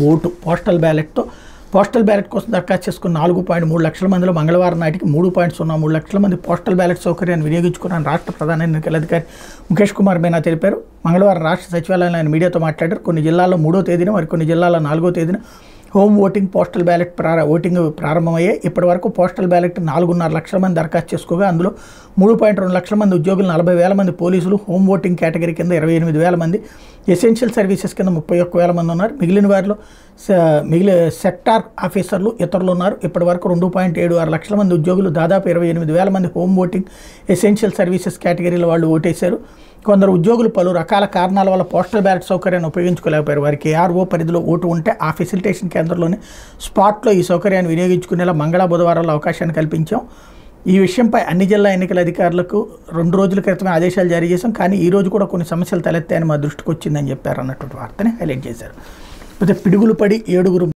Vote postal ballot కోసం దరఖాస్తు చేసుకున్న 4.3 లక్షల మందిలో మంగళవారం నాటికి 3.03 లక్షల మంది పోస్టల్ బ్యాలెట్ సౌకర్యాన్ని వినియోగించుకున్నారని రాష్ట్ర ప్రధాన ఎన్నికల అధికారి ముఖేష్ కుమార్ మీనా తెలిపారు. మంగళవారం రాష్ట్ర సచివాలయంలో ఆయన మీడియాతో మాట్లాడారు. కొన్ని జిల్లాల్లో 3వ తేదీన మరికొన్ని జిల్లాల్లో 4వ తేదీన home voting postal ballot voting ప్రారంభమయ్యాయి. ఇప్పటి వరకు పోస్టల్ బ్యాలెట్ 4.5 లక్షల మంది దరఖాస్తు చేసుకోగా అందులో 3.2 లక్షల మంది ఉద్యోగులు, 40,000 మంది పోలీసులు, హోమ్ ఓటింగ్ కేటగిరీ కింద 28,000 మంది, ఎసెన్షియల్ సర్వీసెస్ కింద 31,000 మంది ఉన్నారు. మిగిలిన వారిలో సెక్టార్ ఆఫీసర్లు ఇతరులు ఉన్నారు. ఇప్పటి వరకు 2.76 లక్షల మంది ఉద్యోగులు, దాదాపు 28,000 మంది హోమ్ ఓటింగ్, ఎసెన్షియల్ సర్వీసెస్ కేటగిరీలో వాళ్ళు ఓటేశారు. కొందరు ఉద్యోగులు పలు రకాల కారణాల వల్ల పోస్టల్ బ్యాలెట్ సౌకర్యాన్ని ఉపయోగించుకోలేకపోయారు. వారికి ARO పరిధిలో ఓటు ఉంటే ఆ ఫెసిలిటేషన్ కేంద్రంలోనే స్పాట్లో ఈ సౌకర్యాన్ని వినియోగించుకునేలా బుధవారాల్లో అవకాశాన్ని కల్పించాం. ఈ విషయంపై అన్ని జిల్లా ఎన్నికల అధికారులకు 2 రోజుల క్రితమే ఆదేశాలు జారీ చేశాం. కానీ ఈ రోజు కూడా కొన్ని సమస్యలు తలెత్తాయని మా దృష్టికి వచ్చిందని చెప్పారు అన్నటువంటి వార్తని హైలైట్ చేశారు. అయితే పిడుగులు పడి 7